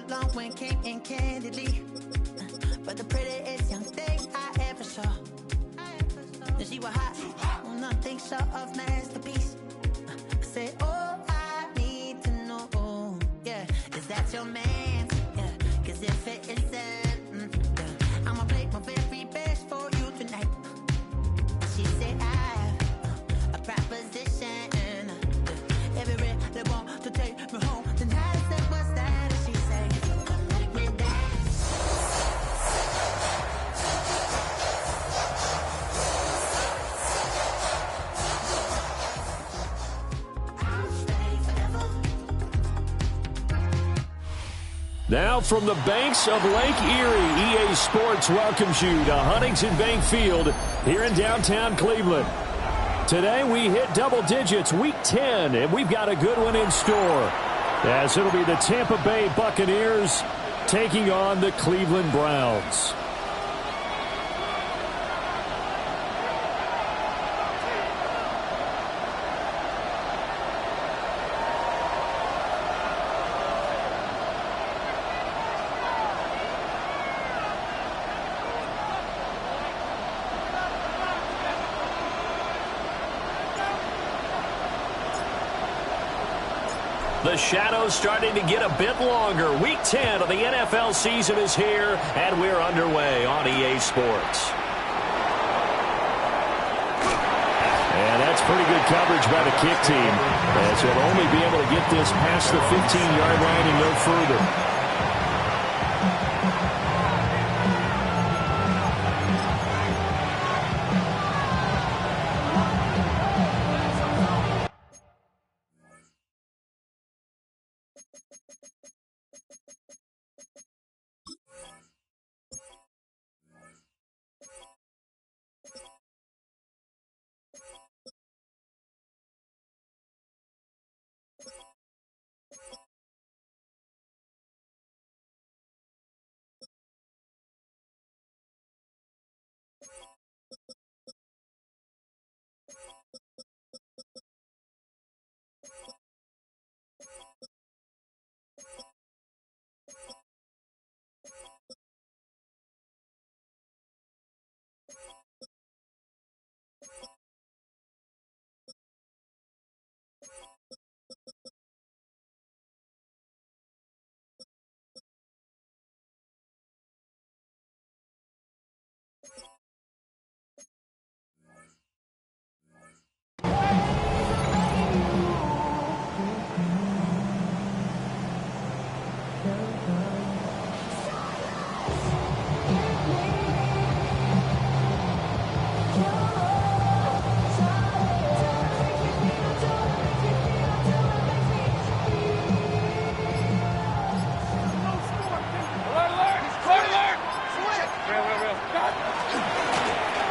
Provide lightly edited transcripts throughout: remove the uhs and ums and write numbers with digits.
long when came in candidly. But the prettiest young thing I ever saw. And she was hot, nothing short of masterpiece. I said, oh, I need to know, yeah, is that your man? Yeah, cause if it isn't, yeah, I'ma play my very best for you tonight. She said, I have a proposition. If you really want to take me home tonight, I said, what's that? And she said, come make me dance. I'll stay forever. Now from the banks of Lake Erie, EA Sports welcomes you to Huntington Bank Field here in downtown Cleveland. Today we hit double digits, week 10, and we've got a good one in store, as it'll be the Tampa Bay Buccaneers taking on the Cleveland Browns. The shadow's starting to get a bit longer. Week 10 of the NFL season is here, and we're underway on EA Sports. And that's pretty good coverage by the kick team, as they'll only be able to get this past the 15-yard line and no further.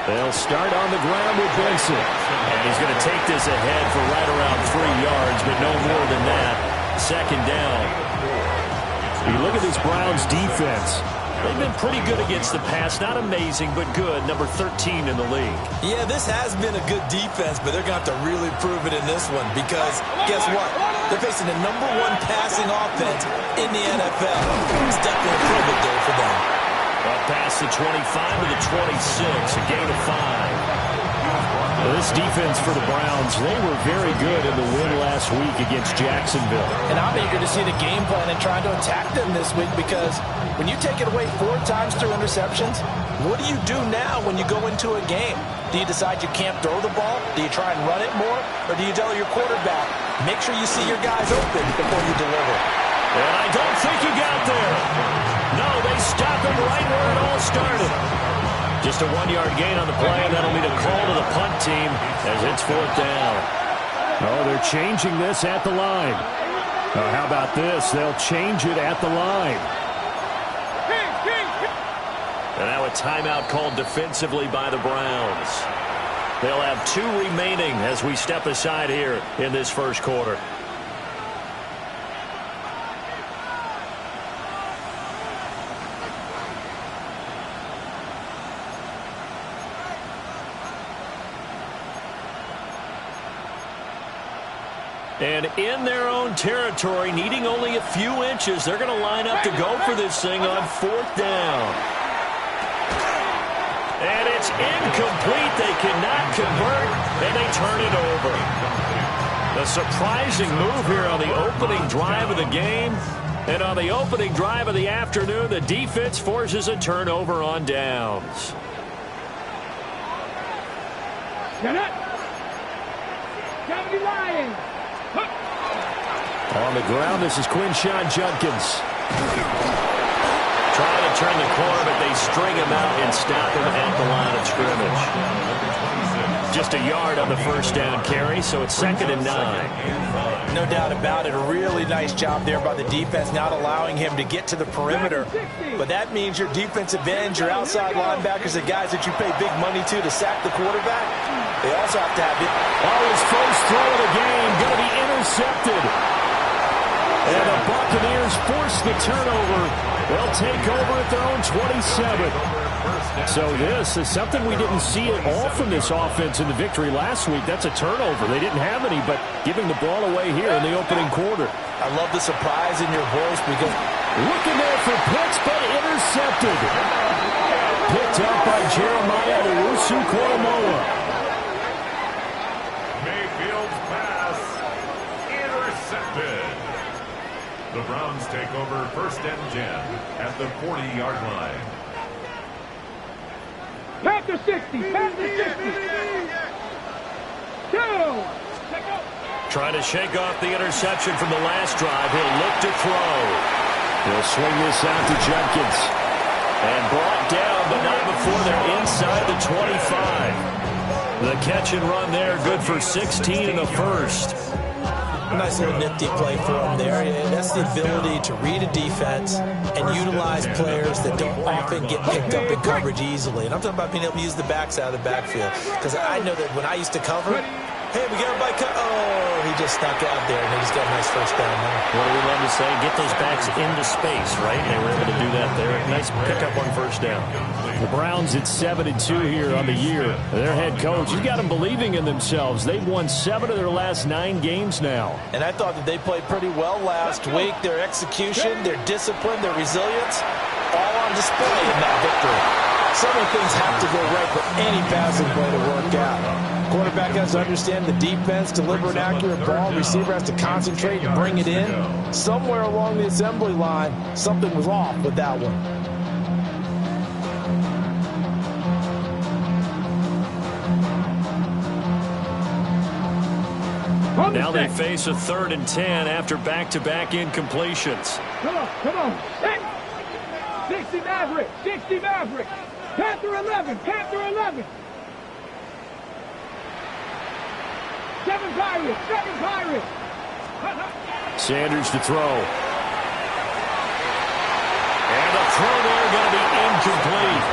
They'll start on the ground with Benson. And he's going to take this ahead for right around 3 yards, but no more than that. Second down. You look at this Browns defense. They've been pretty good against the pass. Not amazing, but good. Number 13 in the league. Yeah, this has been a good defense, but they're going to have to really prove it in this one because guess what? They're facing the #1 passing offense in the NFL. It's definitely a prove it there for them. Up past the 25 to the 26, a gain of 5. This defense for the Browns, they were very good in the win last week against Jacksonville. And I'm eager to see the game plan and trying to attack them this week because when you take it away 4 times through interceptions, what do you do now when you go into a game? Do you decide you can't throw the ball? Do you try and run it more? Or do you tell your quarterback, make sure you see your guys open before you deliver? And I don't think he got there. No, they stopped him right where it all started. Just a 1-yard gain on the play, and that'll be the call to the punt team as it's 4th down. Oh, they're changing this at the line. Oh, how about this? They'll change it at the line. And now a timeout called defensively by the Browns. They'll have 2 remaining as we step aside here in this first quarter. And in their own territory, needing only a few inches, they're going to line up to go for this thing on 4th down. And it's incomplete. They cannot convert, and they turn it over. A surprising move here on the opening drive of the game. And on the opening drive of the afternoon, the defense forces a turnover on downs. On the ground, this is Quinshon Judkins. Trying to turn the corner, but they string him out and stop him at the line of scrimmage. Just a yard on the first down carry, so it's 2nd and 9. No doubt about it. A really nice job there by the defense, not allowing him to get to the perimeter. But that means your defensive ends, your outside linebackers, the guys that you pay big money to sack the quarterback, they also have to have it. Oh, his first throw of the game going to be intercepted. And the Buccaneers force the turnover. They'll take over at their own 27. So this is something we didn't see at all from this offense in the victory last week. That's a turnover. They didn't have any, but giving the ball away here in the opening quarter. I love the surprise in your voice because looking there for Pitts, but intercepted. Picked up by Jeremiah Owusu-Koramoah. Mayfield's pass intercepted. The Browns take over 1st and 10 at the 40-yard line. Panther 60, Panther 60. 2. Trying to shake off the interception from the last drive. He'll look to throw. He'll swing this out to Judkins. And brought down, but not before they're inside the 25. The catch and run there, good for 16 in the first. Nice little nifty play for him there. That's the ability to read a defense and utilize players that don't often get picked up in coverage easily. And I'm talking about being able to use the backside of the backfield. Because I know that when I used to cover, hey, we got him by cut. Oh, he just snuck out there, and he just got a nice first down there. What do we love to say? Get those backs into space, right? And they were able to do that there. Nice pickup on first down. The Browns at 7-2 here on the year. Their head coach, he's got them believing in themselves. They've won 7 of their last 9 games now. And I thought that they played pretty well last week. Their execution, their discipline, their resilience, all on display in that victory. So many things have to go right for any passing play to work out. Quarterback has to understand the defense, deliver an accurate ball. Receiver has to concentrate and bring it in. Somewhere along the assembly line, something was off with that one. Now they face a 3rd and 10 after back-to-back incompletions. Come on. 60 Maverick, 60 Maverick. Panther 11, Panther 11. 7 Pirates, 7 Pirates. Sanders to throw. And the throw there going to be incomplete.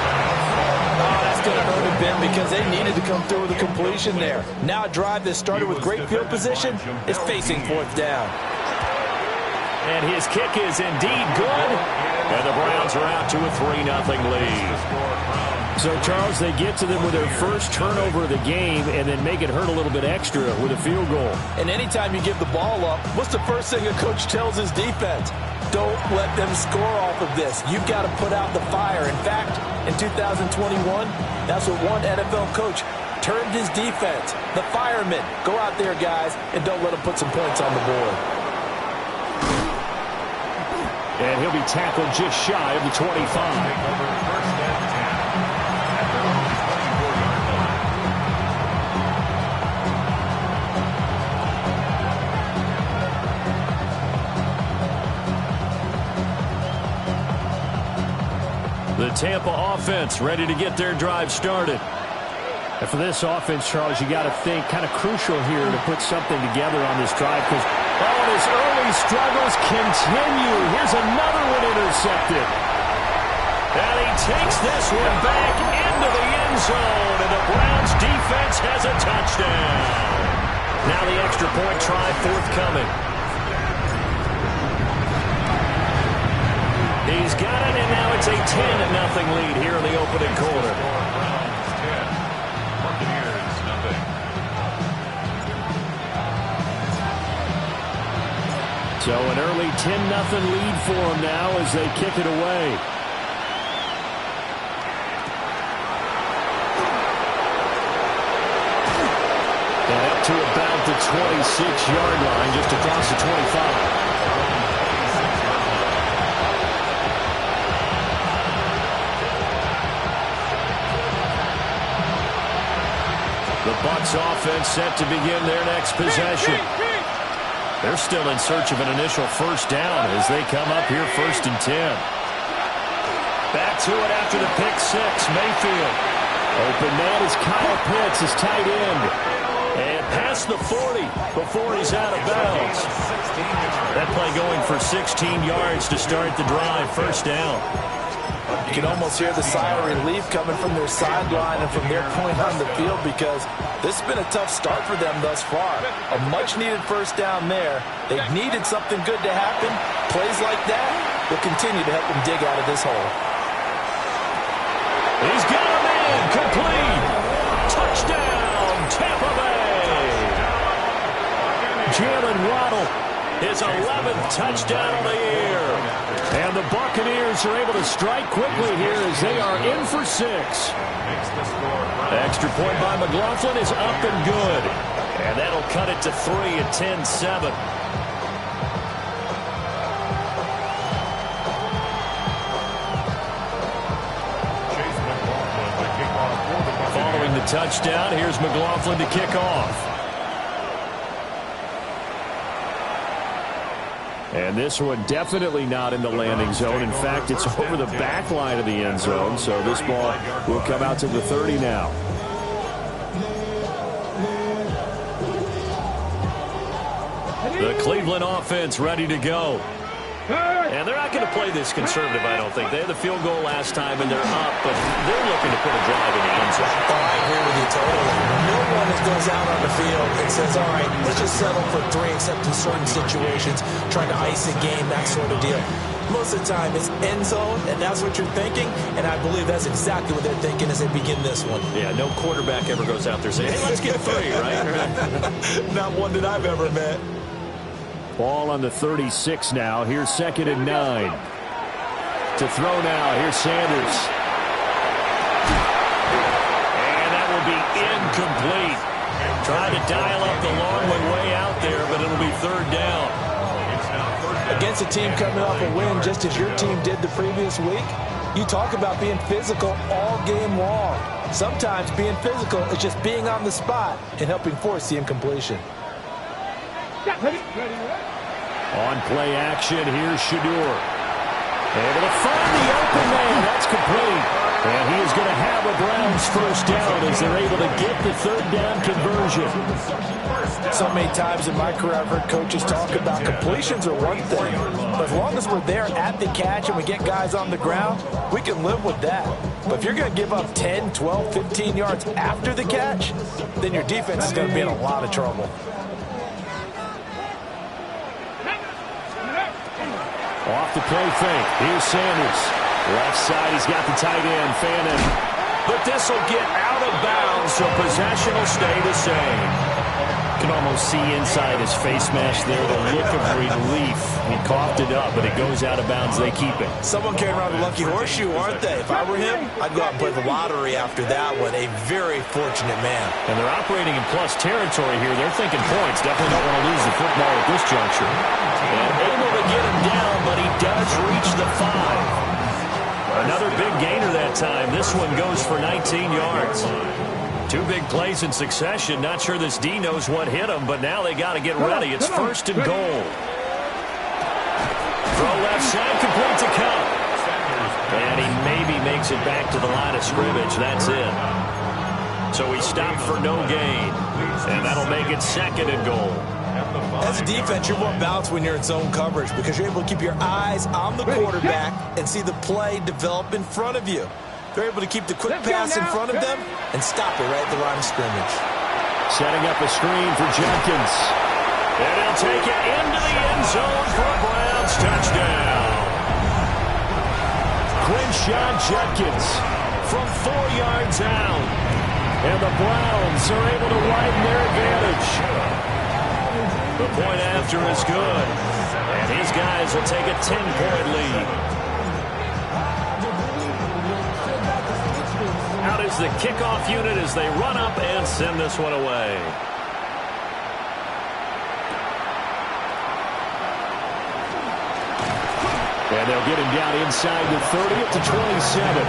Oh, that's going to hurt a bit because they needed to come through with a completion there. Now a drive that started with great field position is facing 4th down. And his kick is indeed good. And the Browns are out to a 3-0 lead. So, Charles, they get to them with their first turnover of the game and then make it hurt a little bit extra with a field goal. And anytime you give the ball up, what's the first thing a coach tells his defense? Don't let them score off of this. You've got to put out the fire. In fact, in 2021, that's what one NFL coach termed his defense. The firemen. Go out there, guys, and don't let them put some points on the board. And he'll be tackled just shy of the 25. The Tampa offense ready to get their drive started. And for this offense, Charles, you got to think kind of crucial here to put something together on this drive because all his early struggles continue. Here's another one intercepted. And he takes this one back into the end zone, and the Browns defense has a touchdown. Now the extra point try forthcoming. He's got it, and now it's a 10-0 lead here in the opening quarter. So an early 10-0 lead for them now as they kick it away. And up to about the 26-yard line, just across the 25. The Bucs offense set to begin their next possession. They're still in search of an initial first down as they come up here 1st and 10. Back to it after the pick six. Mayfield. Open man is Kyle Pitts, his tight end. And past the 40 before he's out of bounds. That play going for 16 yards to start the drive. First down. You can almost hear the sigh of relief coming from their sideline and from their point on the field because this has been a tough start for them thus far. A much-needed first down there. They've needed something good to happen. Plays like that will continue to help them dig out of this hole. He's got a man. Complete. Touchdown, Tampa Bay. Jalen Waddle, his 11th touchdown of the year. And the Buccaneers are able to strike quickly here as they are in for 6. Extra point by McLaughlin is up and good. And that'll cut it to 3 at 10-7. Following the touchdown, here's McLaughlin to kick off. And this one definitely not in the landing zone. In fact, it's over the back line of the end zone. So this ball will come out to the 30 now. The Cleveland offense ready to go. And they're not going to play this conservative, I don't think. They had the field goal last time, and they're up, but they're looking to put a drive in the end zone. Oh, I agree with you totally. No one that goes out on the field and says, all right, let's just settle for 3, except in certain situations, trying to ice a game, that sort of deal. Most of the time, it's end zone, and that's what you're thinking, and I believe that's exactly what they're thinking as they begin this one. Yeah, no quarterback ever goes out there saying, hey, let's get 3, right? Not one that I've ever met. Ball on the 36 now. Here's 2nd and 9. To throw now. Here's Sanders. And that will be incomplete. Trying to dial up the long one way out there, but it'll be 3rd down. Against a team coming off a win just as your team did the previous week, you talk about being physical all game long. Sometimes being physical is just being on the spot and helping force the incompletion. On play action, here's Shador. Able to find the open man. That's complete. And he is going to have a Browns first down as they're able to get the 3rd down conversion. So many times in my career, I've heard coaches talk about completions are one thing. But as long as we're there at the catch and we get guys on the ground, we can live with that. But if you're going to give up 10, 12, 15 yards after the catch, then your defense is going to be in a lot of trouble. Off the play fake. Here's Sanders. Left side, he's got the tight end, Fannin. But this will get out of bounds, so possession will stay the same. You can almost see inside his face mask there the look of relief. He coughed it up, but it goes out of bounds. They keep it. Someone carrying around a lucky horseshoe, aren't they? If I were him, I'd go out and play the lottery after that one. A very fortunate man. And they're operating in plus territory here. They're thinking points. Definitely don't want to lose the football at this juncture. And able to get him down, but he does reach the 5. Another big gainer that time. This one goes for 19 yards. 2 big plays in succession. Not sure this D knows what hit him, but now they got to get ready. It's 1st and goal. Throw left side, complete to Cup. And he maybe makes it back to the line of scrimmage. That's it. So he stopped for no gain. And that'll make it 2nd and goal. As a defense, you're more balanced when you're in zone coverage because you're able to keep your eyes on the quarterback and see the play develop in front of you. They're able to keep the quick pass in front of them and stop it right at the line of scrimmage. Setting up a screen for Jenkins. And he'll take it into the end zone for a Browns touchdown. Quinshon Judkins from 4 yards out. And the Browns are able to widen their advantage. The point after is good. His guys will take a 10-point lead. Out is the kickoff unit as they run up and send this one away. And they'll get him down inside the 30 at the 27.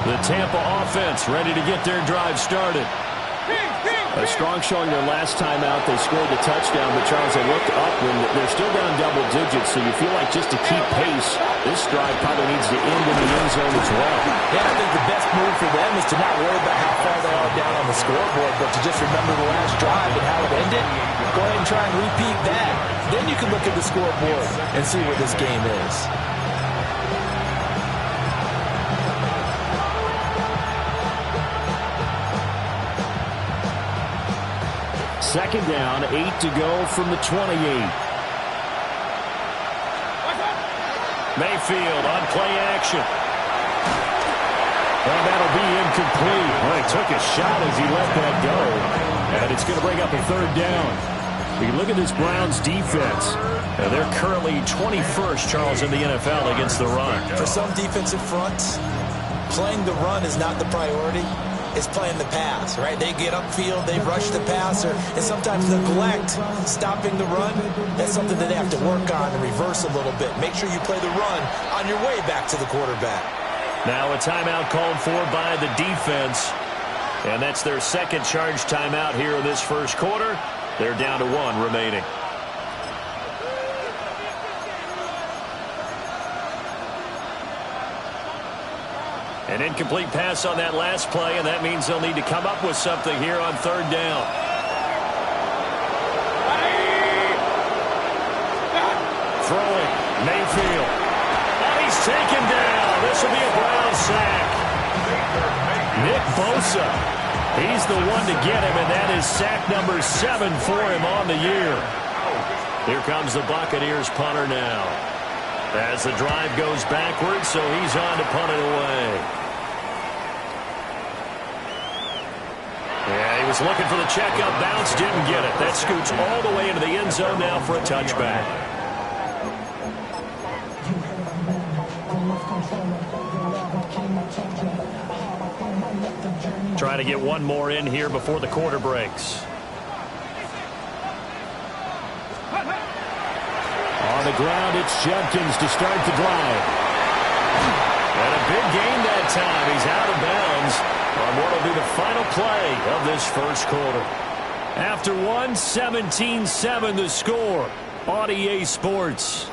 The Tampa offense ready to get their drive started. A strong showing their last time out. They scored the touchdown, but Charles, they looked up when they're still down double digits, so you feel like just to keep pace, this drive probably needs to end in the end zone as well. Yeah, I think the best move for them is to not worry about how far they are down on the scoreboard, but to just remember the last drive and how it ended. Go ahead and try and repeat that. Then you can look at the scoreboard and see where this game is. Second down, 8 to go from the 28. Mayfield on play action. And that'll be incomplete. Well, he took a shot as he let that go. And it's going to bring up a third down. We can look at this Browns defense. They're currently 21st, Charles, in the NFL against the run. For some defensive fronts, playing the run is not the priority. It's playing the pass, right? They get upfield, they rush the passer, and sometimes neglect stopping the run. That's something that they have to work on and reverse a little bit. Make sure you play the run on your way back to the quarterback. Now a timeout called for by the defense. And that's their second charge timeout here in this first quarter. They're down to 1 remaining. An incomplete pass on that last play, and that means they'll need to come up with something here on third down. Throwing, Mayfield. And he's taken down. This will be a Brown sack. Nick Bosa. He's the one to get him, and that is sack number 7 for him on the year. Here comes the Buccaneers punter now. As the drive goes backwards, so he's on to punt it away. Yeah, he was looking for the checkup bounce, didn't get it. That scoots all the way into the end zone now for a touchback. Trying to get one more in here before the quarter breaks. On the ground, it's Judkins to start the drive. And a big gain that time. He's out of bounds on what will be the final play of this first quarter. After 1, 17-7 the score on EA Sports.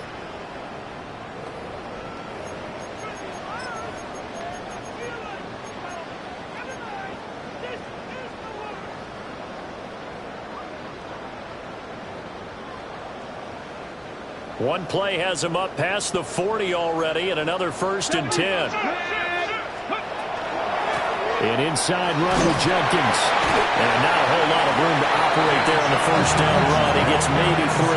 One play has him up past the 40 already, and another 1st and 10. An inside run with Judkins. And not a whole lot of room to operate there on the first down run. He gets maybe 3.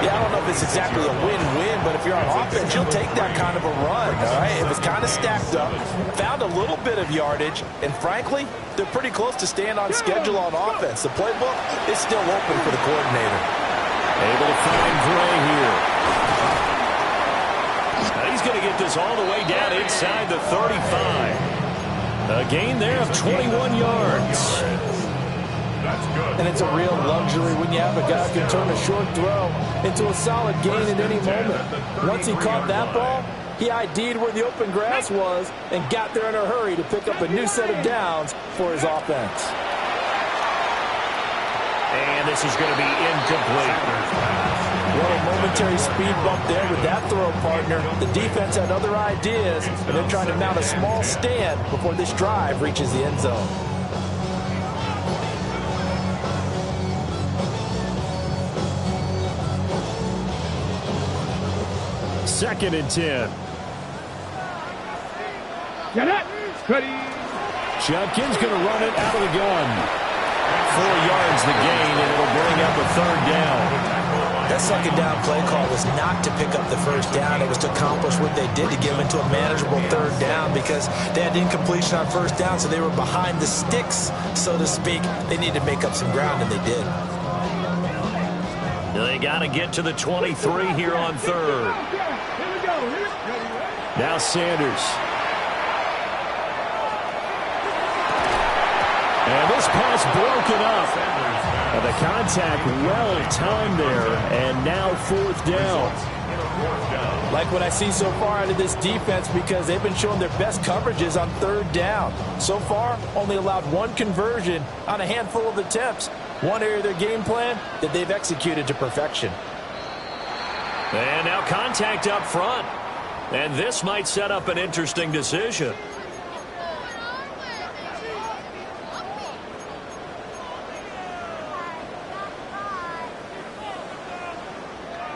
Yeah, I don't know if it's exactly a win-win, but if you're on offense, you'll take that kind of a run, all right? It was kind of stacked up, found a little bit of yardage, and frankly, they're pretty close to staying on schedule on offense. The playbook is still open for the coordinator. Able to find Gray here. Now he's going to get this all the way down inside the 35. A gain there of 21 yards. And it's a real luxury when you have a guy who can turn a short throw into a solid gain at any moment. Once he caught that ball, he ID'd where the open grass was and got there in a hurry to pick up a new set of downs for his offense. And this is going to be incomplete. What a momentary speed bump there with that throw, partner. The defense had other ideas, and they're trying to mount a small stand before this drive reaches the end zone. Second and 10. Get it. Ready. Judkins going to run it out of the gun. 4 yards the gain, and it'll bring up a third down. That second down play call was not to pick up the first down. It was to accomplish what they did to get them into a manageable third down because they had incompletion on first down, so they were behind the sticks, so to speak. They needed to make up some ground, and they did. They got to get to the 23 here on third. Now Sanders. And this pass broken up. And the contact well-timed there, and now fourth down. Like what I see so far out of this defense because they've been showing their best coverages on third down. So far, only allowed one conversion on a handful of attempts. One area of their game plan that they've executed to perfection. And now contact up front. And this might set up an interesting decision.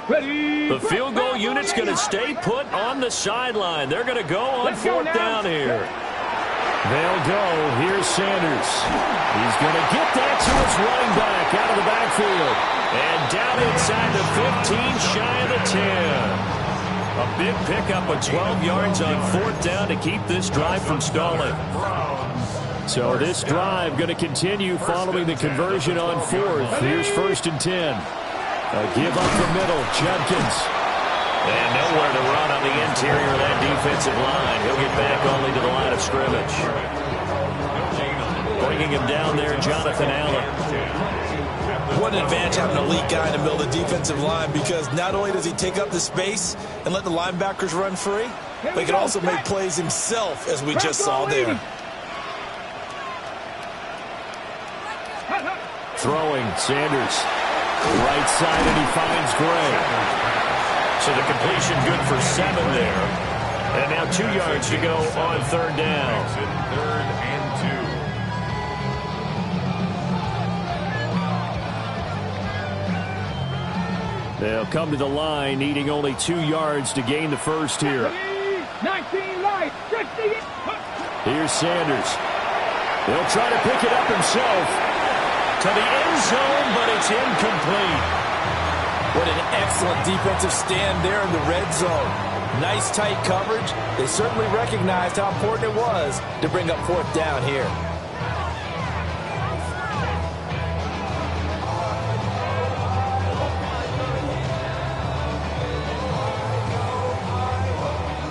Ready. The field goal unit's going to stay put on the sideline. They're going to go on fourth down here. They'll go. Here's Sanders. He's going to get that to his running back out of the backfield. And down inside the 15, shy of the 10. A big pickup of 12 yards on fourth down to keep this drive from stalling. So this drive going to continue following the conversion on fourth. Here's 1st and 10. A give up the middle, Judkins. And nowhere to run on the interior of that defensive line. He'll get back only to the line of scrimmage. Bringing him down there, Jonathan Allen. What an advantage having an elite guy in the middle of the defensive line because not only does he take up the space and let the linebackers run free, but he can also make plays himself, as we just saw there. Throwing, Sanders. Right side, and he finds Gray. So the completion good for 7 there. And now 2 yards to go on third down. 3rd and 2. They'll come to the line, needing only 2 yards to gain the first here. 19 right, 60. Here's Sanders. He'll try to pick it up himself. To the end zone, but it's incomplete. What an excellent defensive stand there in the red zone. Nice tight coverage. They certainly recognized how important it was to bring up fourth down here.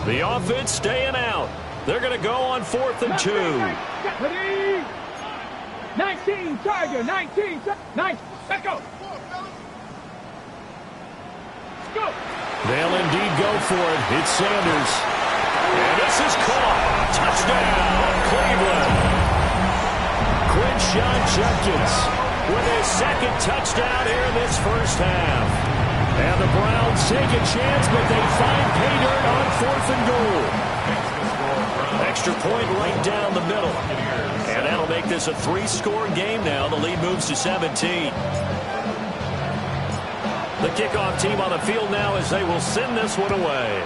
The offense staying out. They're going to go on 4th and 2. 19, Tiger, 19, 9, let's go. Go. They'll indeed go for it. It's Sanders. And this is caught. Touchdown, Cleveland. Quinshon Judkins with his 2nd touchdown here in this first half. And the Browns take a chance, but they find pay dirt on 4th and goal. Extra point right down the middle. And that'll make this a 3-score game now. The lead moves to 17. The kickoff team on the field now as they will send this one away.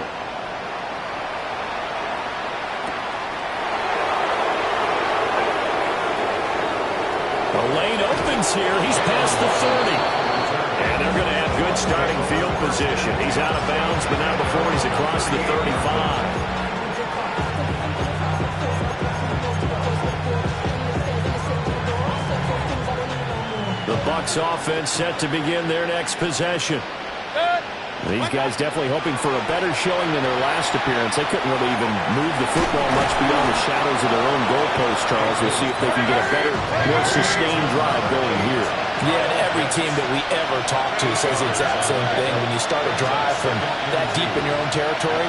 The lane opens here. He's past the 30. And they're going to have good starting field position. He's out of bounds, but not before he's across the 35. The Bucs offense set to begin their next possession. These guys definitely hoping for a better showing than their last appearance. They couldn't really even move the football much beyond the shadows of their own goalpost, Charles. We'll see if they can get a better, more sustained drive going here. Yeah, and every team that we ever talk to says the exact same thing. When you start a drive from that deep in your own territory,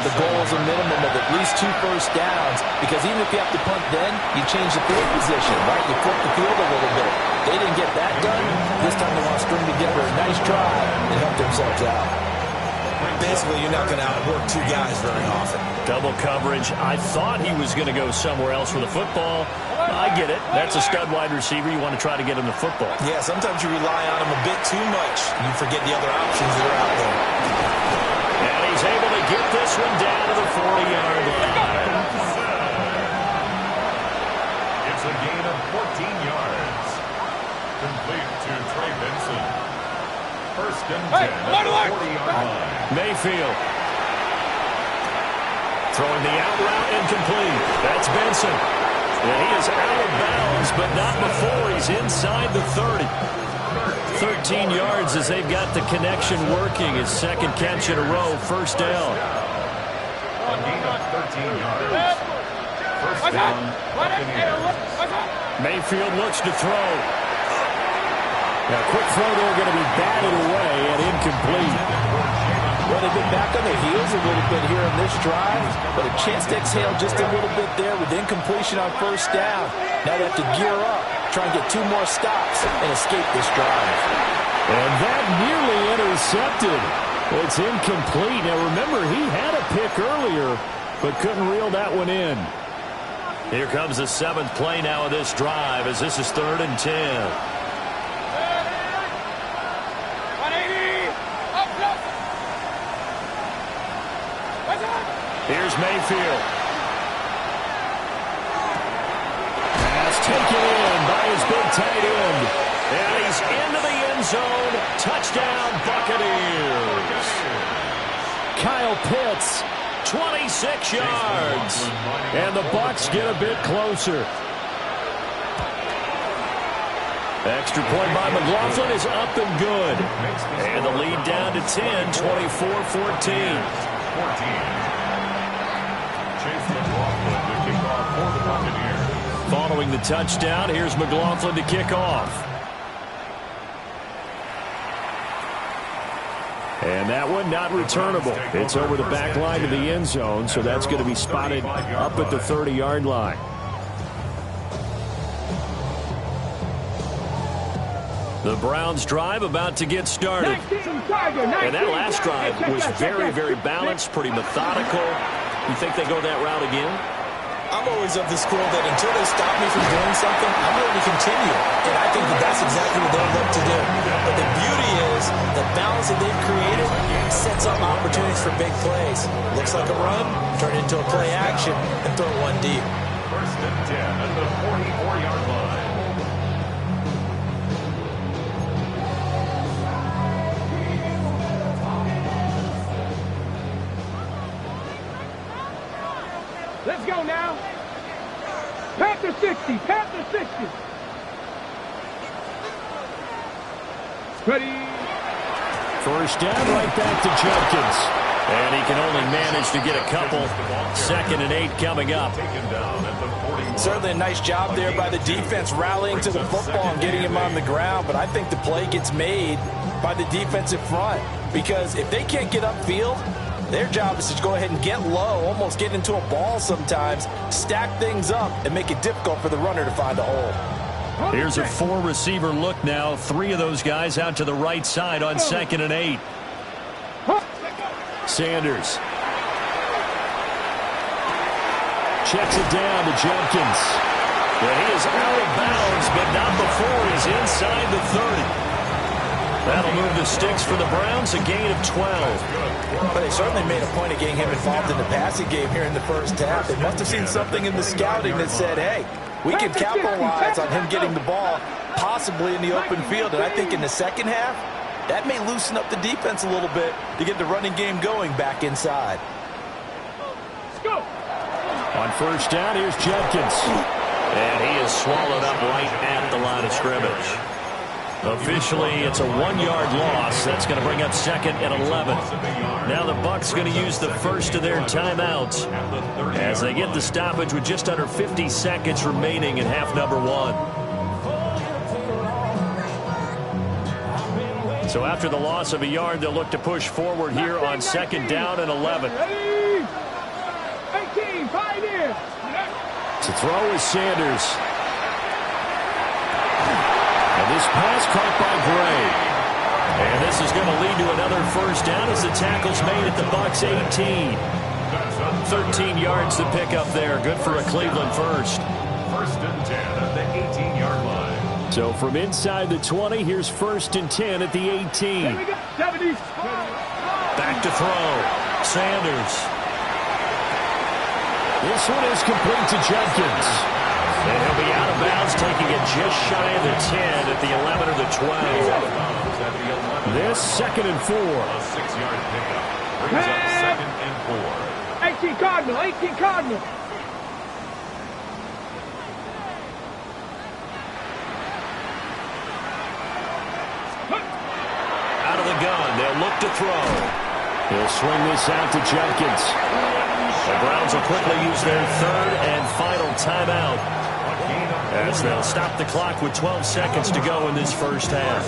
the goal is a minimum of at least 2 first downs, because even if you have to punt then, you change the field position, right? You flip the field a little bit. They didn't get that done. This time they want to string together a nice drive and help themselves out. Basically, you're not going to outwork 2 guys very often. Double coverage. I thought he was going to go somewhere else with the football. I get it. That's a stud wide receiver. You want to try to get him the football. Yeah, sometimes you rely on him a bit too much. You forget the other options that are out there. And he's able to get this one down to the 40-yard line. It's a gain of 14 yards. Complete to Trey Benson. First and 10 at the 40-yard line. Mayfield. Throwing the out route incomplete. That's Benson. And he is out of bounds, but not before he's inside the 30. 13 yards as they've got the connection working. His second catch in a row, first down. A gain of 13 yards. First down, Buccaneers. Mayfield looks to throw. Now, quick throw there going to be batted away and incomplete. Well, they've been back on their heels a little bit here on this drive, but a chance to exhale just a little bit there with incompletion on first down. Now they have to gear up, try and get 2 more stops and escape this drive. And that nearly intercepted. It's incomplete. Now, remember, he had a pick earlier, but couldn't reel that one in. Here comes the 7th play now of this drive as this is 3rd and 10. Here's Mayfield. Pass taken in by his big tight end. And he's into the end zone. Touchdown, Buccaneers. Kyle Pitts, 26 yards. And the Bucs get a bit closer. Extra point by McLaughlin is up and good. And the lead down to 10, 24-14. Following the touchdown, here's McLaughlin to kick off. And that one not returnable. It's over the back line to the end zone, so that's going to be spotted up at the 30-yard line. The Browns drive about to get started. And that last drive was very, very balanced, pretty methodical. You think they go that route again? I'm always of the school that until they stop me from doing something, I'm going to continue. And I think that that's exactly what they'll look to do. But the beauty is the balance that they've created sets up opportunities for big plays. Looks like a run, turn into a play action, and throw one deep. First and 10 at the 44-yard line. Let's go now. Panther 60. Panther 60. Ready. First down, right back to Jenkins. And he can only manage to get a couple. 2nd and 8 coming up. Certainly a nice job there by the defense rallying to the football and getting him on the ground. But I think the play gets made by the defensive front. Because if they can't get upfield, their job is to go ahead and get low, almost get into a ball sometimes, stack things up, and make it difficult for the runner to find a hole. Here's a 4-receiver look now. 3 of those guys out to the right side on 2nd and 8. Sanders. Checks it down to Jenkins. And he is out of bounds, but not before he's inside the 30. That'll move the sticks for the Browns, a gain of 12. But they certainly made a point of getting him involved in the passing game here in the first half. They must have seen something in the scouting that said, hey, we can capitalize on him getting the ball, possibly in the open field. And I think in the second half, that may loosen up the defense a little bit to get the running game going back inside. Let's go. On first down, here's Jenkins. And he is swallowed up right at the line of scrimmage. Officially, it's a 1-yard loss. That's going to bring up 2nd and 11. Now the Bucs going to use the first of their timeouts as they get the stoppage with just under 50 seconds remaining in half number 1. So after the loss of a yard, they'll look to push forward here on 2nd down and 11. 18, 5 in. To throw is Sanders. And this pass caught by Gray. And this is going to lead to another first down as the tackle's made at the Bucs 18. 13 yards to pick up there. Good for a Cleveland first. First and 10 at the 18-yard line. So from inside the 20, here's 1st and 10 at the 18. Back to throw. Sanders. This one is complete to Jenkins. And he'll be out of bounds, taking it just shy of the 10 at the 11 or the 12. This 2nd and 4. A 6-yard pickup brings up 2nd and 4. 18 Cardinal, 18 Cardinal. Out of the gun, they'll look to throw. He'll swing this out to Jenkins. The Browns will quickly use their 3rd and final timeout, as they'll stop the clock with 12 seconds to go in this first half.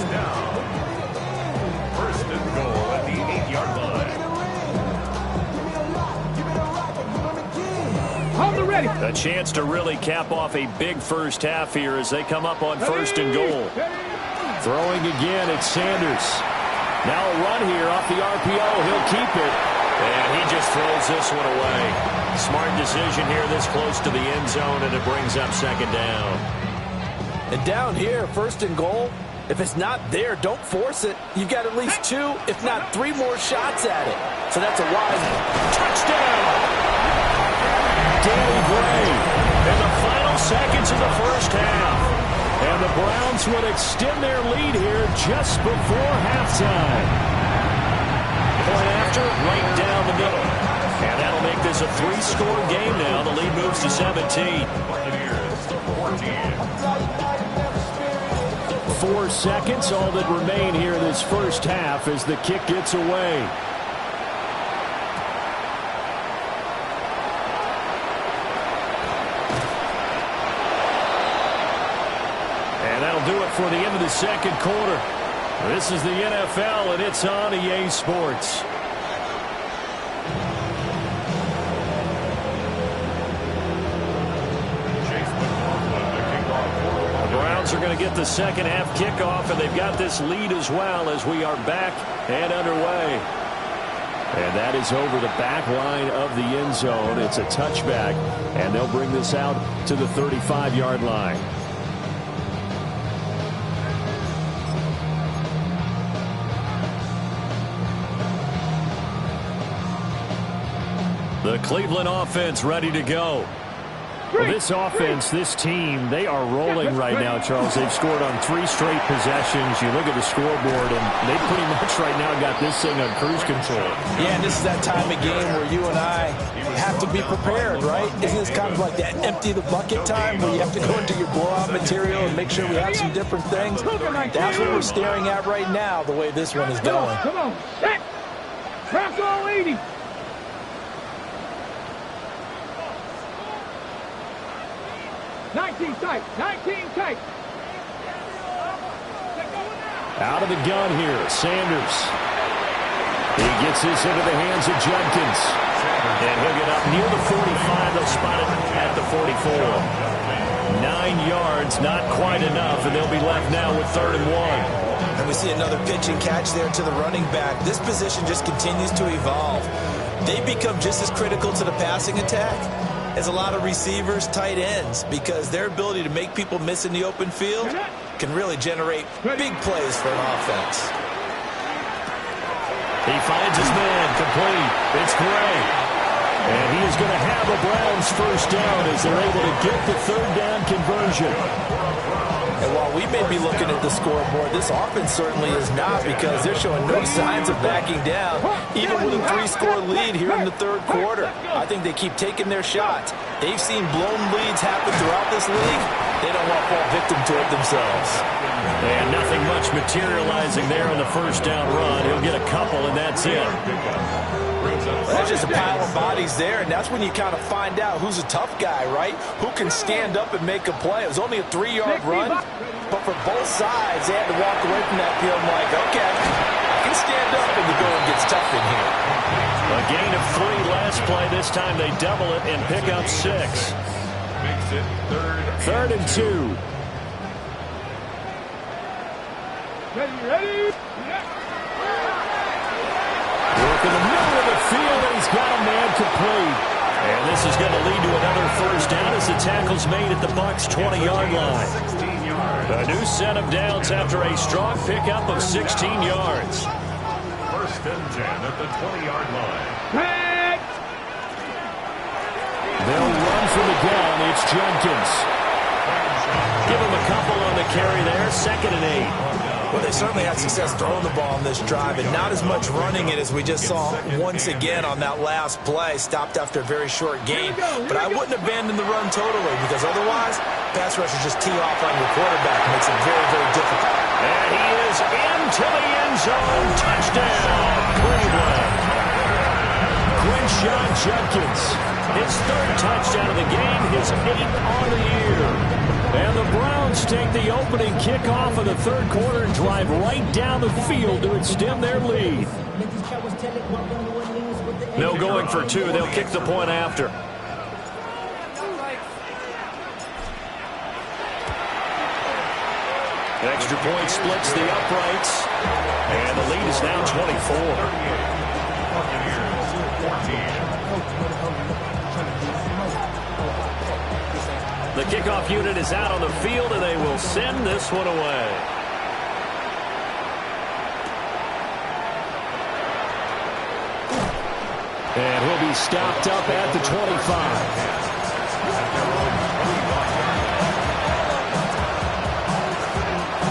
1st and goal at the 8-yard line. Hold it ready. A chance to really cap off a big first half here as they come up on 1st and goal. Throwing again, it's Sanders. Now a run here off the RPO. He'll keep it. And he just throws this one away. Smart decision here this close to the end zone, and it brings up 2nd down. And down here, 1st and goal, if it's not there, don't force it. You've got at least 2, if not 3 more shots at it. So that's a wise touchdown. Danny Gray in the final seconds of the first half. And the Browns would extend their lead here just before halftime. Point after, right down the middle. And that'll make this a 3-score game now. The lead moves to 17. 4 seconds, all that remain here in this first half as the kick gets away. And that'll do it for the end of the 2nd quarter. This is the NFL, and it's on EA Sports. The Browns are going to get the 2nd half kickoff, and they've got this lead as well as we are back and underway. And that is over the back line of the end zone. It's a touchback, and they'll bring this out to the 35-yard line. The Cleveland offense ready to go. Well, this offense, this team, they are rolling right now, Charles. They've scored on 3 straight possessions. You look at the scoreboard, and they pretty much right now got this thing on cruise control. Yeah, and this is that time of game where you and I have to be prepared, right? Isn't this kind of like that empty the bucket time where you have to go into your blowout material and make sure we have some different things? That's what we're staring at right now, the way this one is going. Come on. Set. Press all 80. Tight. 19 tight. Out of the gun here, Sanders. He gets this into the hands of Jenkins. And he'll get up near the 45. They'll spot it at the 44. 9 yards, not quite enough, and they'll be left now with 3rd and 1. And we see another pitch and catch there to the running back. This position just continues to evolve. They become just as critical to the passing attack as a lot of receivers, tight ends, because their ability to make people miss in the open field can really generate big plays for an offense. He finds his man, complete. It's Gray. And he is going to have the Browns 1st down as they're able to get the 3rd down conversion. And while we may be looking at the scoreboard, this offense certainly is not, because they're showing no signs of backing down, even with a 3-score lead here in the 3rd quarter. I think they keep taking their shots. They've seen blown leads happen throughout this league. They don't want to fall victim to it themselves. And nothing much materializing there on the 1st down run. He'll get a couple, and that's it. That's just a pile of bodies there, and that's when you kind of find out who's a tough guy, right? Who can stand up and make a play. It was only a 3-yard run, but for both sides, they had to walk away from that field like, okay, I can stand up when the going gets tough in here. A gain of 3 last play. This time they double it and pick up 6. Makes it 3rd and 2. Ready? Work in the middle of the field, and he's got a man complete. And this is going to lead to another 1st down as the tackle's made at the Bucs' 20-yard line. A new set of downs after a strong pickup of 16 yards. 1st and 10 at the 20-yard line. They'll run for the gun. It's Jenkins. Give him a couple on the carry there, 2nd and 8. Well, they certainly had success throwing the ball on this drive, and not as much running it as we just saw once again on that last play. Stopped after a very short gain. But I wouldn't abandon the run totally, because otherwise, pass rushers just tee off on your quarterback. It makes it very, very difficult. And he is into the end zone. Touchdown, Cleveland. Quinshon Judkins, his 3rd touchdown of the game, his 8th on the year. And the Browns take the opening kickoff of the 3rd quarter and drive right down the field to extend their lead. No going for 2. They'll kick the point after. Extra point splits the uprights. And the lead is now 24. The kickoff unit is out on the field, and they will send this one away. And he'll be stopped up at the 25.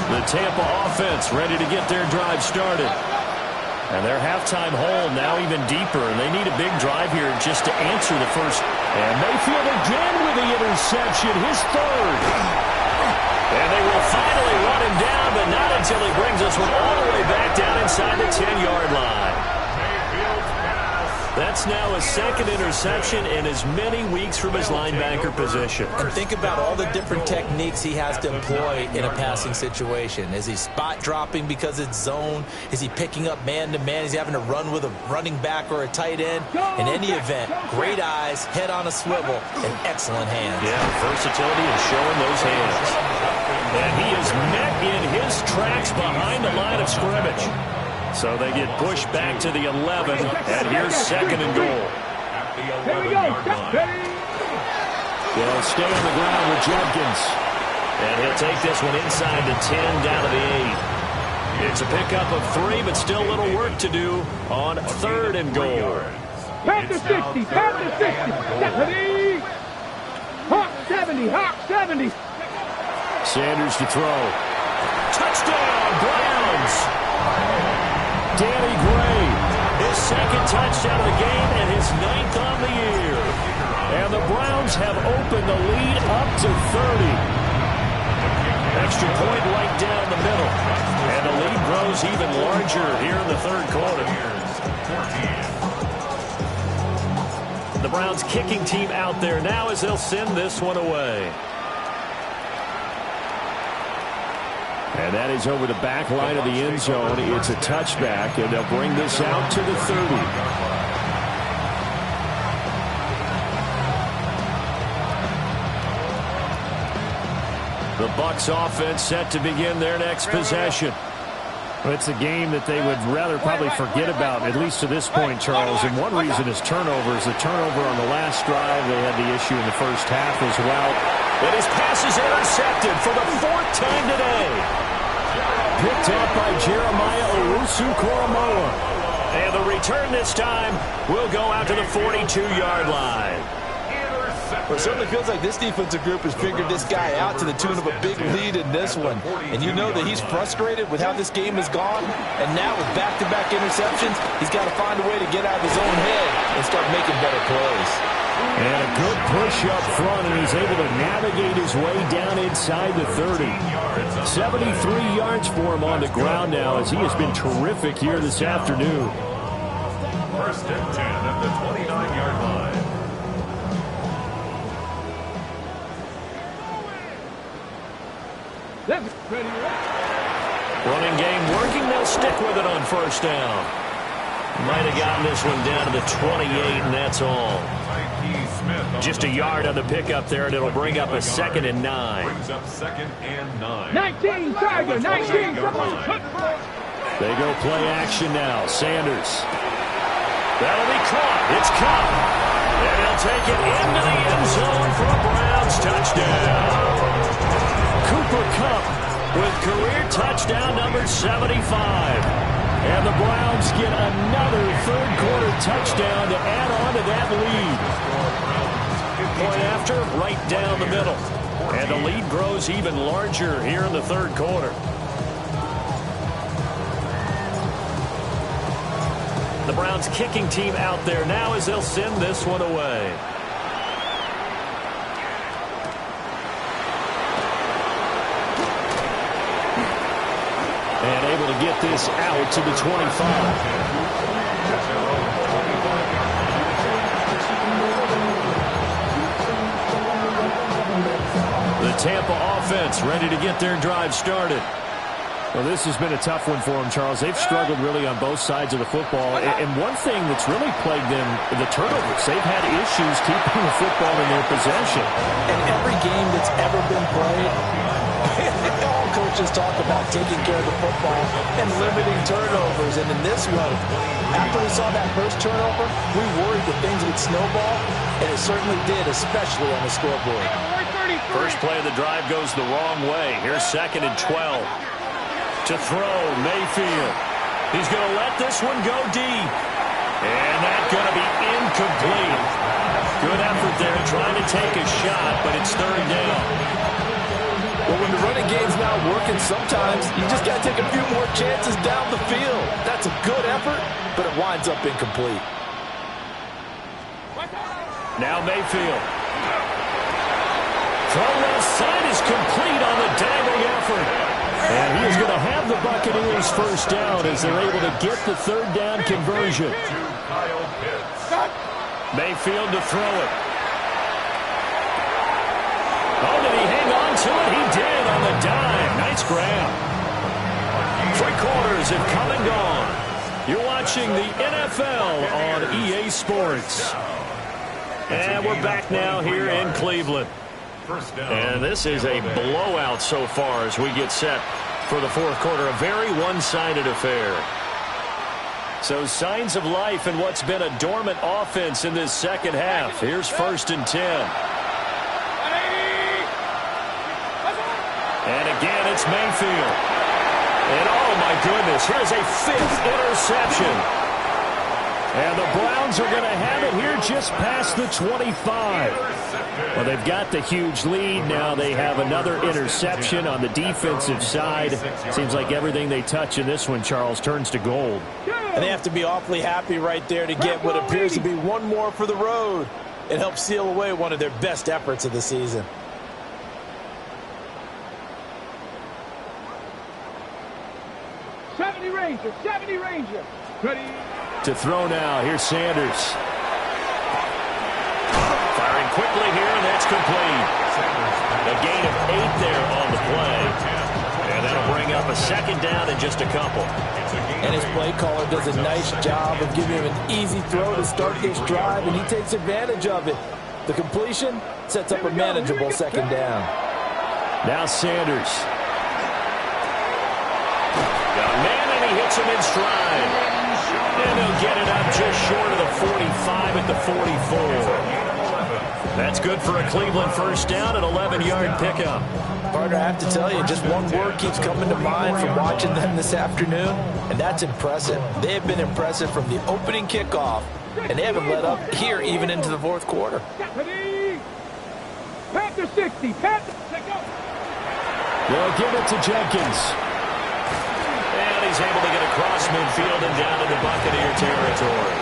The Tampa offense ready to get their drive started. And their halftime hole now even deeper, and they need a big drive here just to answer the first. And Mayfield again with the interception, his 3rd. And they will finally run him down, but not until he brings us one all the way back down inside the 10-yard line. That's now his 2nd interception in as many weeks from his linebacker position. And think about all the different techniques he has to employ in a passing situation. Is he spot dropping because it's zone? Is he picking up man-to-man? Is he having to run with a running back or a tight end? In any event, great eyes, head on a swivel, and excellent hands. Yeah, versatility and showing those hands. And he is met in his tracks behind the line of scrimmage. So they get pushed back to the 11, and here's 2nd and goal. Here we go. They'll stay on the ground with Judkins. And he'll take this one inside the 10, down to the 8. It's a pickup of 3, but still a little work to do on 3rd and goal. Panther 60, Panther 60. 70. Hawk 70, Hawk 70. Sanders to throw. Touchdown, Browns! Danny Gray, his 2nd touchdown of the game and his 9th on the year. And the Browns have opened the lead up to 30. Extra point right down the middle. And the lead grows even larger here in the 3rd quarter. The Browns kicking team out there now as they'll send this one away. And that is over the back line of the end zone. It's a touchback, and they'll bring this out to the 30. The Bucs offense set to begin their next possession. Well, it's a game that they would rather probably forget about, at least to this point, Charles. And one reason is turnovers. The turnover on the last drive, they had the issue in the first half as well. And his pass is intercepted for the 4th time today. Picked up by Jeremiah Owusu-Koramoah. And the return this time will go out to the 42-yard line. Well, it certainly feels like this defensive group has figured this guy out to the tune of a big lead in this one. And you know that he's frustrated with how this game has gone. And now with back-to-back interceptions, he's got to find a way to get out of his own head and start making better plays. And a good push up front, and he's able to navigate his way down inside the 30. 73 yards for him on the ground now, as he has been terrific here this afternoon. 1st and 10 at the 29-yard line. Running game working. They'll stick with it on 1st down. Might have gotten this one down to the 28, and that's all. Just a yard on the pickup there, and it'll bring up a 2nd and 9. Brings up 2nd and 9. 19, Tiger, 19. They go play action now. Sanders. That'll be caught. It's caught. And he'll take it into the end zone for a Browns touchdown. Cooper Kupp with career touchdown number 75. And the Browns get another 3rd quarter touchdown to add on to that lead. Point after, right down the middle. And the lead grows even larger here in the third quarter. The Browns kicking team out there now as they'll send this one away. And able to get this out to the 25. The Tampa offense ready to get their drive started. Well, this has been a tough one for them, Charles. They've struggled really on both sides of the football. And one thing that's really plagued them, the turnovers. They've had issues keeping the football in their possession. And every game that's ever been played, all coaches talk about taking care of the football and limiting turnovers. And in this one, after we saw that first turnover, we worried that things would snowball, and it certainly did, especially on the scoreboard. First play of the drive goes the wrong way. Here's 2nd and 12. To throw, Mayfield. He's going to let this one go deep. And that's going to be incomplete. Good effort there trying to take a shot, but it's 3rd down. Well, when the running game's not working, sometimes you just got to take a few more chances down the field. That's a good effort, but it winds up incomplete. Now Mayfield. Throw left side is complete on the diving effort. And he is going to have the Buccaneers first down as they're able to get the 3rd down conversion. Mayfield to throw it. Oh, did he hang on to it? He did on the dime. Nice grab. 3 quarters have come and gone. You're watching the NFL on EA Sports. And we're back now here in Cleveland. And this is a blowout so far as we get set for the 4th quarter. A very one-sided affair. So signs of life in what's been a dormant offense in this second half. Here's 1st and 10. And again, it's Mayfield. And oh my goodness, here's a 5th interception. And the Browns are going to have it here just past the 25. Well, they've got the huge lead. Now they have another interception on the defensive side. Seems like everything they touch in this one, Charles, turns to gold. And they have to be awfully happy right there to get what appears to be one more for the road. It helps seal away one of their best efforts of the season. '70 Ranger. Ready. To throw now. Here's Sanders. Firing quickly here, and that's complete. A gain of 8 there on the play. And that'll bring up a 2nd down in just a couple. And his play caller does a nice job of giving him an easy throw to start this drive, and he takes advantage of it. The completion sets up a manageable 2nd down. Now Sanders. Got a man, and he hits him in stride. And he'll get it up just short of the 45 at the 44. That's good for a Cleveland first down, an 11-yard pickup. Partner, I have to tell you, just one word keeps coming to mind from watching them this afternoon, and that's impressive. They have been impressive from the opening kickoff, and they haven't let up here even into the 4th quarter. Panther 60. Panther. They'll give it to Jenkins. And he's able to get across midfield and down into Buccaneer territory.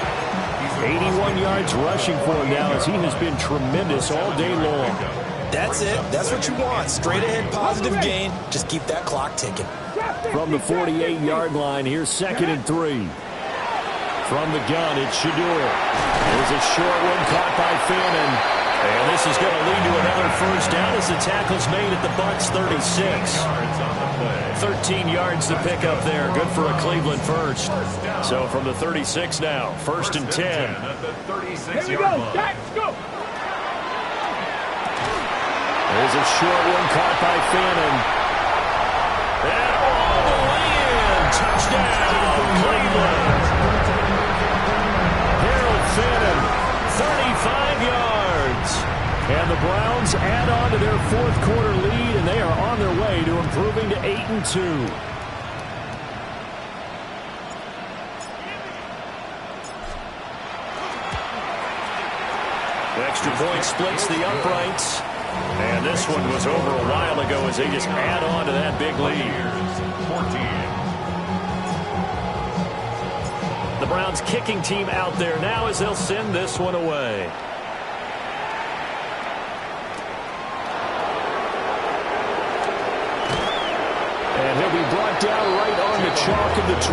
81 yards rushing for him now as he has been tremendous all day long. That's it. That's what you want. Straight ahead positive gain. Just keep that clock ticking. From the 48-yard line, here's 2nd and 3. From the gun, it's Shador. There's a short one caught by Fannin. And this is going to lead to another first down as the tackle's made at the Bucs 36. 13 yards to pick up there. Good for a Cleveland first. So from the 36 now, 1st and 10. Here we go. Let's go. There's a short one caught by Fannin. And all the way in. Touchdown, Cleveland. Harold Fannin, 35 yards. And the Browns add on to their 4th quarter lead, and they are on their way to improving to 8-2. The extra point splits the uprights. And And this one was over a while ago as they just add on to that big lead. 14. The Browns kicking team out there now as they'll send this one away. And he'll be brought down right on the chalk of the 20.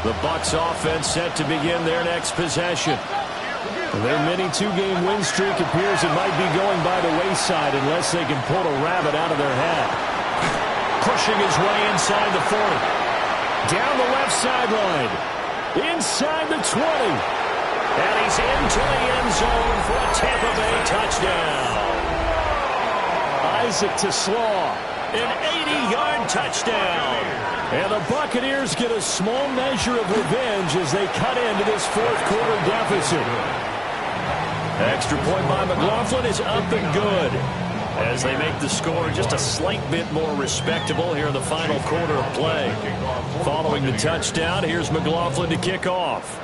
The Bucs offense set to begin their next possession. Their mini two-game win streak appears it might be going by the wayside unless they can pull a rabbit out of their hat. Pushing his way inside the 40. Down the left sideline. Inside the 20. And he's into the end zone for a Tampa Bay touchdown. Isaac to Slaw. An 80-yard touchdown. And the Buccaneers get a small measure of revenge as they cut into this fourth quarter deficit. Extra point by McLaughlin is up and good as they make the score just a slight bit more respectable here in the final quarter of play. Following the touchdown, here's McLaughlin to kick off.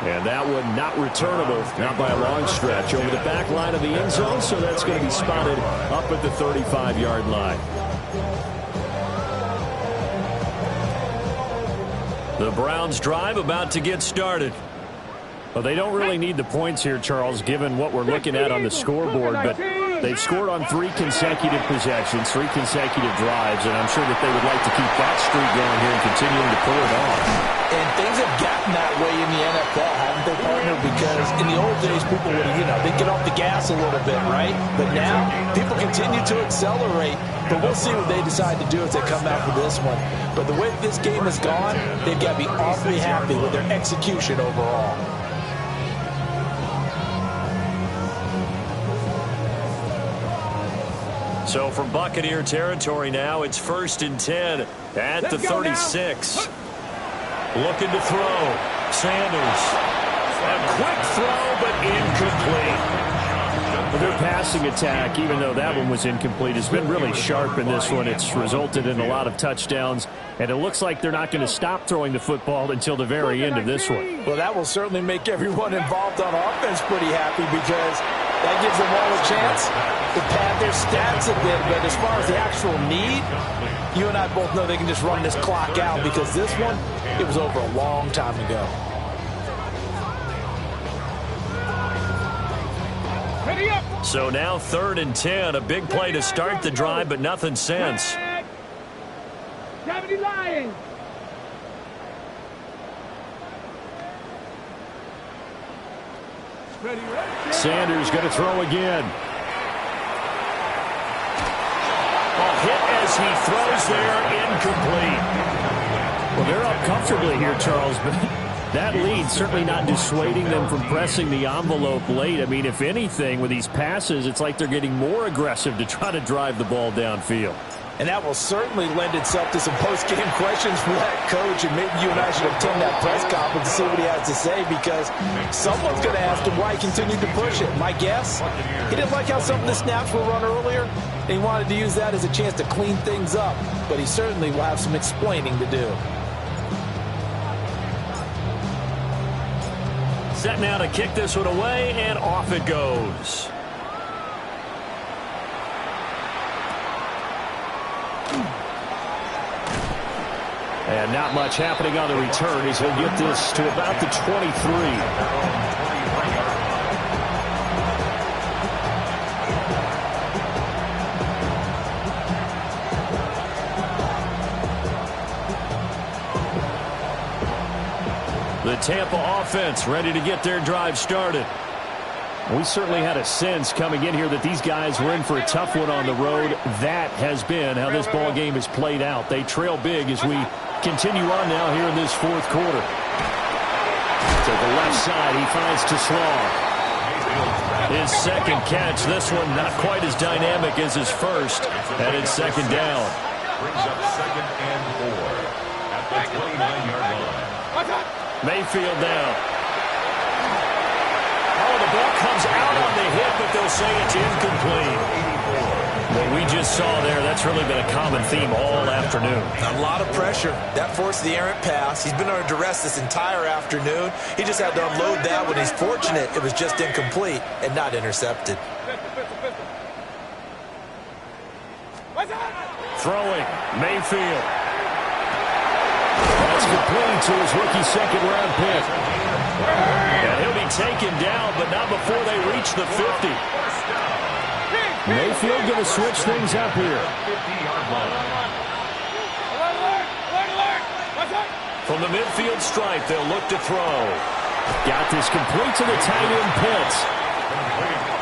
And that one not returnable, not by a long stretch, over the back line of the end zone, so that's going to be spotted up at the 35-yard line. The Browns drive about to get started. Well, they don't really need the points here, Charles, given what we're looking at on the scoreboard, but they've scored on 3 consecutive possessions, 3 consecutive drives, and I'm sure that they would like to keep that streak going here and continuing to pull it off. And things have gotten that way in the NFL, haven't they, partner? Because in the old days, people would, they'd get off the gas a little bit, right? But now, people continue to accelerate, but we'll see what they decide to do as they come out for this one. But the way this game has gone, they've got to be awfully happy with their execution overall. So from Buccaneer territory now, it's 1st and 10 at the 36. Looking to throw. Sanders. A quick throw, but incomplete. Their passing attack, even though that one was incomplete, has been really sharp in this one. It's resulted in a lot of touchdowns, and it looks like they're not going to stop throwing the football until the very end of this one. Well, that will certainly make everyone involved on offense pretty happy because that gives them all a chance to pad their stats a bit. But as far as the actual need, you and I both know they can just run this clock out because this one, it was over a long time ago. So now 3rd and 10, a big play to start the drive, but nothing since. Sanders going to throw again. A hit as he throws there, incomplete. Well, they're up comfortably here, Charles, but that lead certainly not dissuading them from pressing the envelope late. I mean, if anything, with these passes, it's like they're getting more aggressive to try to drive the ball downfield. And that will certainly lend itself to some post-game questions for that coach, and maybe you and I should attend that press conference to see what he has to say, because someone's going to ask him why he continued to push it. My guess, he didn't like how some of the snaps were run earlier, and he wanted to use that as a chance to clean things up, but he certainly will have some explaining to do. Set now to kick this one away, and off it goes. And not much happening on the return as he'll get this to about the 23. The Tampa offense ready to get their drive started. We certainly had a sense coming in here that these guys were in for a tough one on the road. That has been how this ball game has played out. They trail big as we continue on now here in this fourth quarter. To the left side, he finds Slaw. His second catch. This one not quite as dynamic as his first. And it's 2nd down. Brings up 2nd and 4 at the 29-yard line. Mayfield down. Oh, the ball comes out on the hit, but they'll say it's incomplete. just saw there, that's really been a common theme all afternoon. A lot of pressure. That forced the errant pass. He's been under duress this entire afternoon. He just had to unload that when he's fortunate it was just incomplete and not intercepted. Throwing, Mayfield. That's complete to his rookie second-round pick. And he'll be taken down, but not before they reach the 50. Mayfield going to switch things up here. From the midfield stripe, they'll look to throw. Got this complete to the tight end Pitts.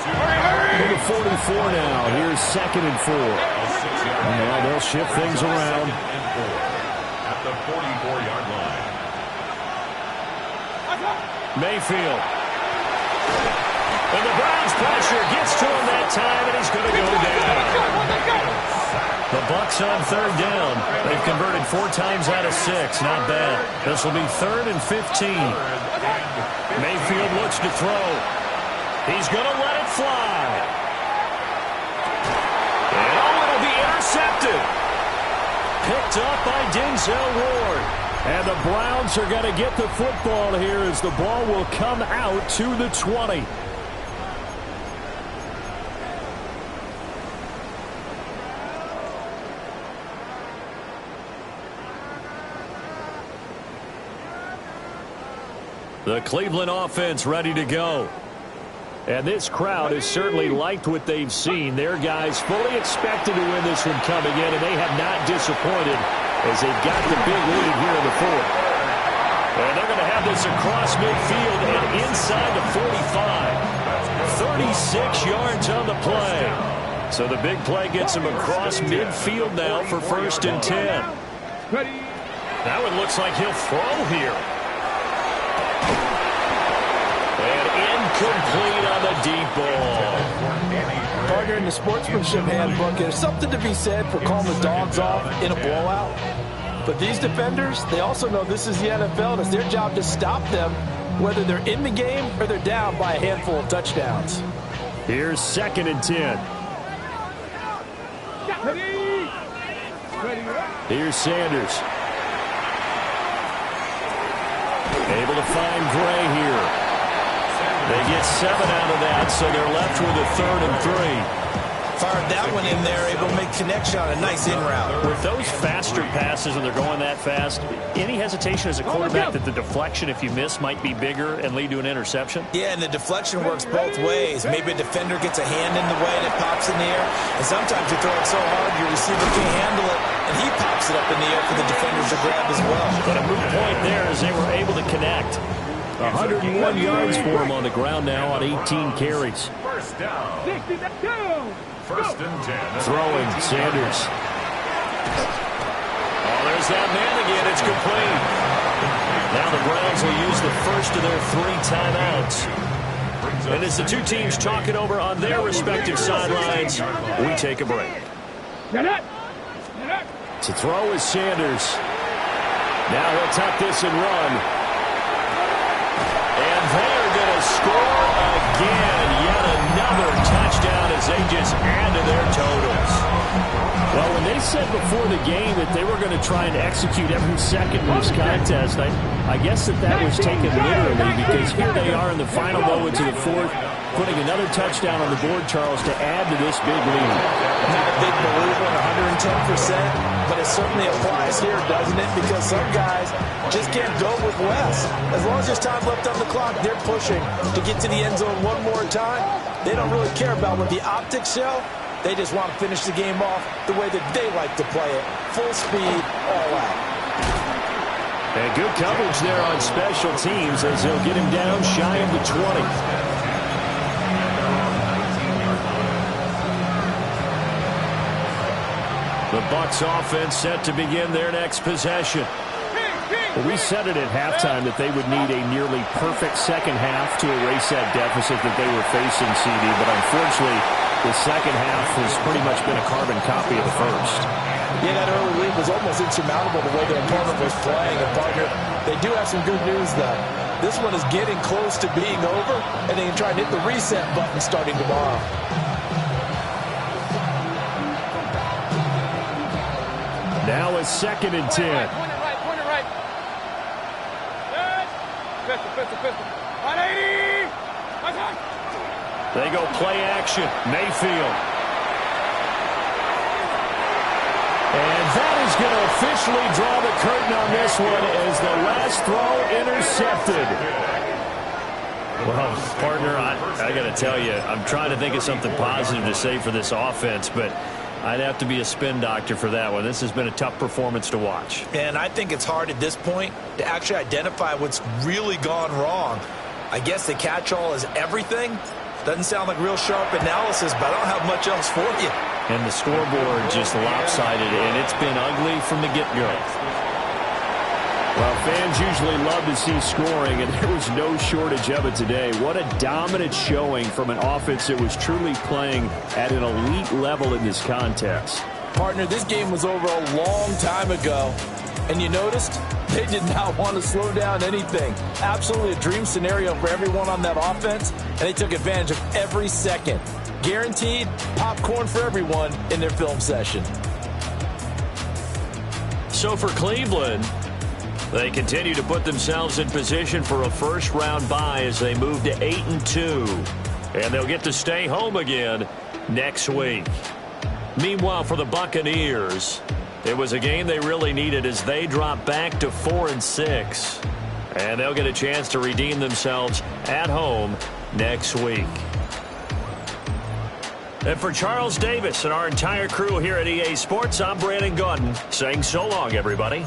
To the 44 now. Here's 2nd and 4. Now they'll shift things around. At the 44-yard line. Mayfield. And the Browns pressure gets to him that time, and he's going to go down. The Bucs on 3rd down. They've converted 4 times out of 6. Not bad. This will be 3rd and 15. Mayfield looks to throw. He's going to let it fly. And it'll be intercepted. Picked up by Denzel Ward. And the Browns are going to get the football here as the ball will come out to the 20. The Cleveland offense ready to go. And this crowd has certainly liked what they've seen. Their guys fully expected to win this one coming in, and they have not disappointed as they've got the big lead here in the 4th. And they're going to have this across midfield and inside the 45. 36 yards on the play. So the big play gets them across midfield now for 1st and 10. Now it looks like he'll throw here. And incomplete on the deep ball. Partner, in the sportsmanship handbook, there's something to be said for calling the dogs off in a blowout. But these defenders, they also know this is the NFL, and it's their job to stop them, whether they're in the game or they're down by a handful of touchdowns. Here's 2nd and 10. Here's Sanders. Able to find Gray here. They get 7 out of that, so they're left with a 3rd and 3. Fired that one in there, able to make connection on a nice in route. With those faster passes and they're going that fast, any hesitation as a quarterback that the deflection, if you miss, might be bigger and lead to an interception? Yeah, and the deflection works both ways. Maybe a defender gets a hand in the way and it pops in the air. And sometimes you throw it so hard your receiver can't handle it, and he pops it up in the air for the defenders to grab as well. But a moot point there as they were able to connect. 101 yards for him on the ground now on 18 carries. First down. 1st and 10. Throwing, Sanders. Oh, there's that man again. It's complete. Now the Browns will use the first of their 3 timeouts. And as the two teams talk it over on their respective sidelines, we take a break. To throw is Sanders. Now he'll tuck this and run. And they're going to score again. Yet another touchdown as they just add to their totals. Well, when they said before the game that they were going to try and execute every second of this contest, I guess that was taken literally, because here they are in the final moments of the 4th, putting another touchdown on the board, Charles, to add to this big lead. Not a big believer in 110%, but it certainly applies here, doesn't it? Because some guys just can't go with less. As long as there's time left on the clock, they're pushing to get to the end zone one more time. They don't really care about what the optics show. They just want to finish the game off the way that they like to play it. Full speed, all out. And good coverage there on special teams as they'll get him down shy of the 20. The Bucs offense set to begin their next possession. Well, we said it at halftime that they would need a nearly perfect second half to erase that deficit that they were facing, CD, but unfortunately, the second half has pretty much been a carbon copy of the first. Yeah, that early lead was almost insurmountable the way their opponent was playing. And, partner, they do have some good news, though. This one is getting close to being over, and they can try and hit the reset button starting tomorrow. a 2nd and 10. Point it right. Pistol. 180. They go play action. Mayfield. And that is going to officially draw the curtain on this one as the last throw intercepted. Well, partner, I got to tell you, I'm trying to think of something positive to say for this offense, but I'd have to be a spin doctor for that one. This has been a tough performance to watch. And I think it's hard at this point to actually identify what's really gone wrong. I guess the catch-all is everything. Doesn't sound like real sharp analysis, but I don't have much else for you. And the scoreboard just lopsided, and it's been ugly from the get-go. Well, fans usually love to see scoring, and there was no shortage of it today. What a dominant showing from an offense that was truly playing at an elite level in this contest. Partner, this game was over a long time ago, and you noticed they did not want to slow down anything. Absolutely a dream scenario for everyone on that offense, and they took advantage of every second. Guaranteed popcorn for everyone in their film session. So for Cleveland, they continue to put themselves in position for a first-round bye as they move to 8-2. And they'll get to stay home again next week. Meanwhile, for the Buccaneers, it was a game they really needed as they drop back to 4-6. And they'll get a chance to redeem themselves at home next week. And for Charles Davis and our entire crew here at EA Sports, I'm Brandon Gaudin saying so long, everybody.